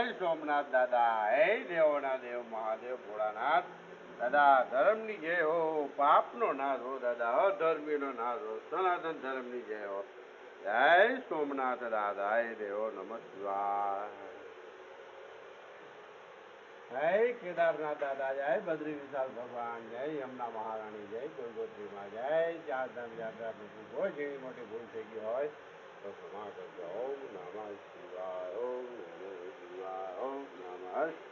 સોમનાથ દાદા, હે દેવોના દેવ મહાદેવ ભોળાનાથ દાદા, ધર્મની જય હો, પાપનો નાશ હો દાદા, અધર્મીનો નાશ હો, સનાતન ધર્મની જય હો. જય સોમનાથ દાદા, હે દેવો નમઃ શિવાય. જય કેદારનાથ દાદા, જય બદ્રી વિશાલ ભગવાન, જય યમુના મહારાણી, જય ગંગોત્રીમાં, જય ચારધામ યાત્રા પ્રભુ. કોઈ જેવી મોટી ભૂલ થઈ ગઈ હોય તો ક્ષમા કરજો. ઓમ નમઃ શિવાય, ઓમ નમઃ શિવાય, ઓમ નમઃ